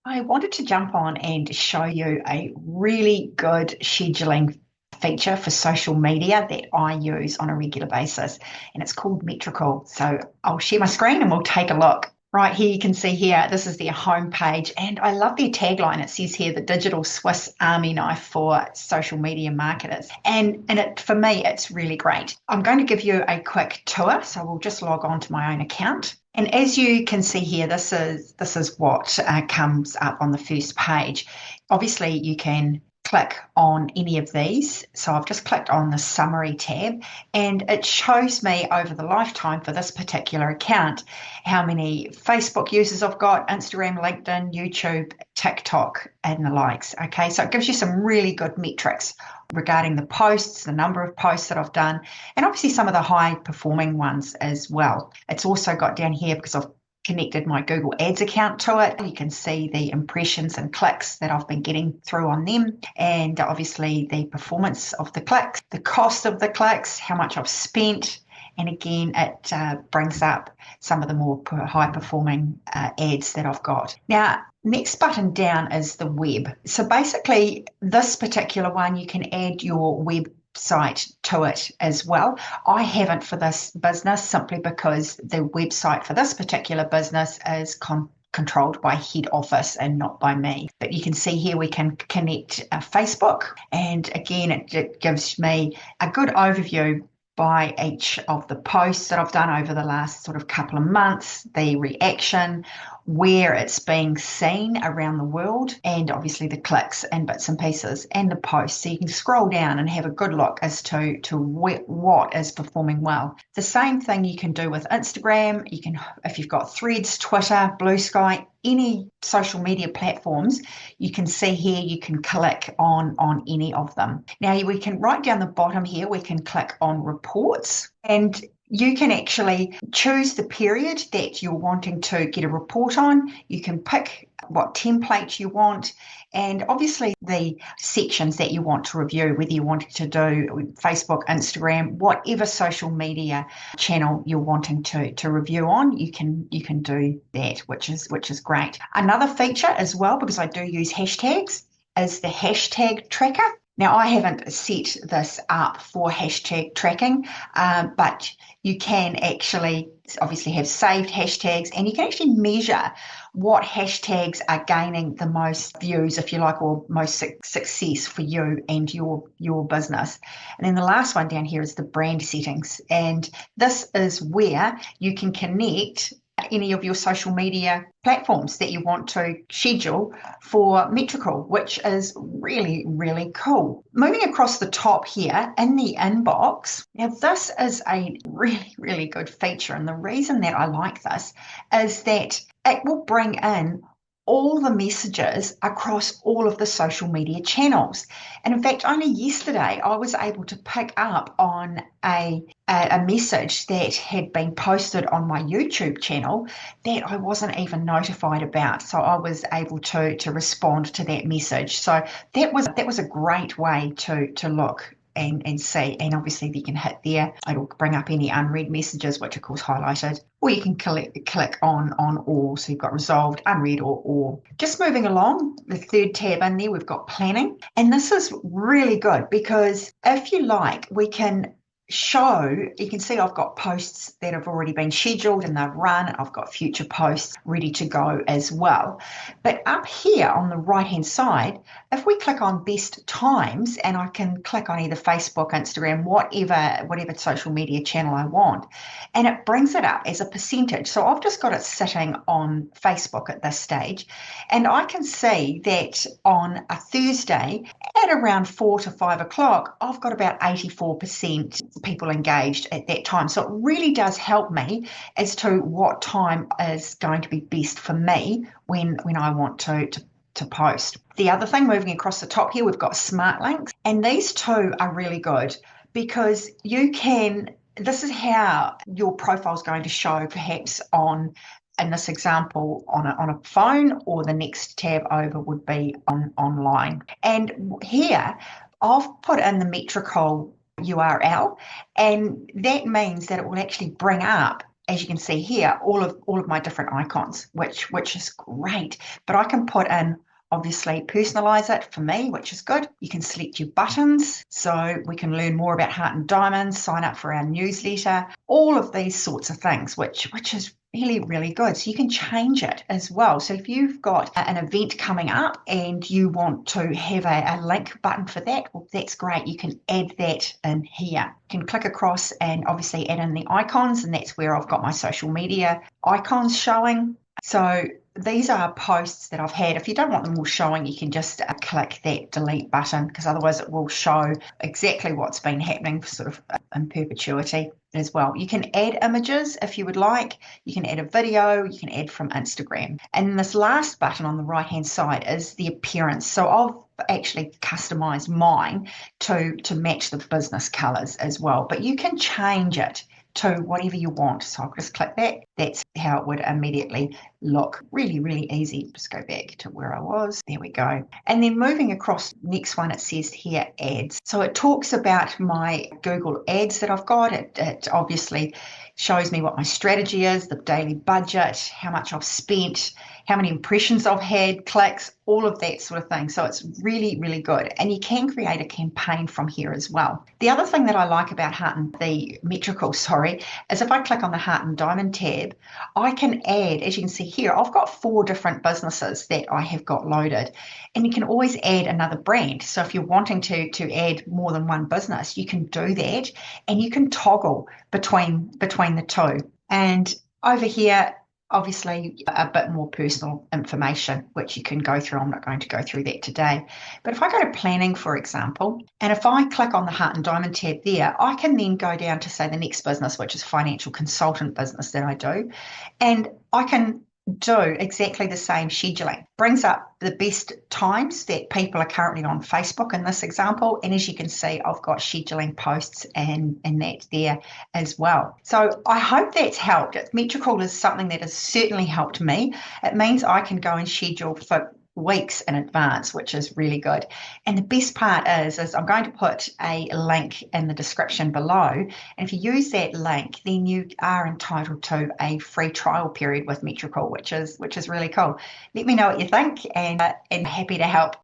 I wanted to jump on and show you a really good scheduling feature for social media that I use on a regular basis, and it's called Metricool. So I'll share my screen and we'll take a look. Right here, you can see here, this is their homepage, and I love their tagline. It says here, the digital Swiss Army knife for social media marketers. And for me, it's really great. I'm going to give you a quick tour, so we'll just log on to my own account. And as you can see here, this is what comes up on the first page. Obviously, you can click on any of these. So I've just clicked on the summary tab, and it shows me over the lifetime for this particular account how many Facebook users I've got, Instagram, LinkedIn, YouTube, TikTok, and the likes. Okay, so it gives you some really good metrics regarding the posts, the number of posts that I've done, and obviously some of the high performing ones as well. It's also got down here, because I've connected my Google Ads account to it, you can see the impressions and clicks that I've been getting through on them, and obviously the performance of the clicks, the cost of the clicks, how much I've spent, and again it brings up some of the more high performing ads that I've got. Now, next button down is the web. So basically this particular one, you can add your website to it as well. I haven't for this business, simply because the website for this particular business is controlled by head office and not by me. But you can see here we can connect Facebook, and again it gives me a good overview by each of the posts that I've done over the last sort of couple of months, the reaction, where it's being seen around the world, and obviously the clicks and bits and pieces and the posts. So you can scroll down and have a good look as to what is performing well. The same thing you can do with Instagram. You can, if you've got Threads, Twitter, Blue Sky, any social media platforms, you can see here, you can click on any of them. Now we can, right down the bottom here, we can click on reports, and you can actually choose the period that you're wanting to get a report on. You can pick what template you want, and obviously the sections that you want to review, whether you want to do Facebook, Instagram, whatever social media channel you're wanting to review on, you can do that, which is great. Another feature as well, because I do use hashtags, is the hashtag tracker. Now, I haven't set this up for hashtag tracking, but you can actually obviously have saved hashtags, and you can actually measure what hashtags are gaining the most views, if you like, or most success for you and your business. And then the last one down here is the brand settings, and this is where you can connect any of your social media platforms that you want to schedule for Metricool, which is really, really cool. Moving across the top here in the inbox, now this is a really, really good feature, and the reason that I like this is that it will bring in all the messages across all of the social media channels. And in fact, only yesterday I was able to pick up on a message that had been posted on my YouTube channel that I wasn't even notified about. So I was able to respond to that message. So that was a great way to look and see, and obviously you can hit there, it'll bring up any unread messages, which of course highlighted, or you can click on all, so you've got resolved, unread, or all. Just moving along, the third tab in there, we've got planning, and this is really good because if you like, we can show, you can see I've got posts that have already been scheduled and they've run, and I've got future posts ready to go as well. But up here on the right hand side, if we click on best times, and I can click on either Facebook, Instagram, whatever social media channel I want, and it brings it up as a percentage. So I've just got it sitting on Facebook at this stage, and I can see that on a Thursday at around 4 to 5 o'clock, I've got about 84% people engaged at that time. So it really does help me as to what time is going to be best for me when I want to post. The other thing, moving across the top here, we've got smart links, and these two are really good because you can, this is how your profile is going to show perhaps on, in this example, on a phone, or the next tab over would be online. And here I've put in the Metricool URL, and that means that it will actually bring up as you can see here, all of my different icons, which is great. But I can put in, obviously, personalize it for me, which is good. You can select your buttons so we can learn more about Heart and Diamonds, sign up for our newsletter, all of these sorts of things, which is really, really good. So you can change it as well. So if you've got an event coming up and you want to have a link button for that, well, that's great. You can add that in here. You can click across and obviously add in the icons, and that's where I've got my social media icons showing. So these are posts that I've had. If you don't want them all showing, you can just click that delete button, because otherwise it will show exactly what's been happening sort of in perpetuity as well. You can add images if you would like. You can add a video. You can add from Instagram. And this last button on the right hand side is the appearance. So I've actually customized mine to match the business colors as well, but you can change it to whatever you want. So I'll just click that. That's how it would immediately look. Really, really easy. Just go back to where I was. There we go. And then moving across, next one, it says here ads. So it talks about my Google ads that I've got. It obviously shows me what my strategy is, the daily budget, how much I've spent, how many impressions I've had, clicks, all of that sort of thing. So it's really, really good. And you can create a campaign from here as well. The other thing that I like about the Metricool, is if I click on the Heart and Diamond tab, I can add, as you can see here, I've got 4 different businesses that I have got loaded. And you can always add another brand. So if you're wanting to add more than one business, you can do that, and you can toggle between the two. And over here, obviously a bit more personal information, which you can go through. I'm not going to go through that today. But if I go to planning, for example, and if I click on the Heart and Diamond tab there, I can then go down to, say, the next business, which is financial consultant business that I do. And I can do exactly the same scheduling. Brings up the best times that people are currently on Facebook in this example. And as you can see, I've got scheduling posts and that there as well. So I hope that's helped. Metricool is something that has certainly helped me. It means I can go and schedule for weeks in advance, which is really good. And the best part is I'm going to put a link in the description below. And if you use that link, then you are entitled to a free trial period with Metricool, which is really cool. Let me know what you think, and happy to help.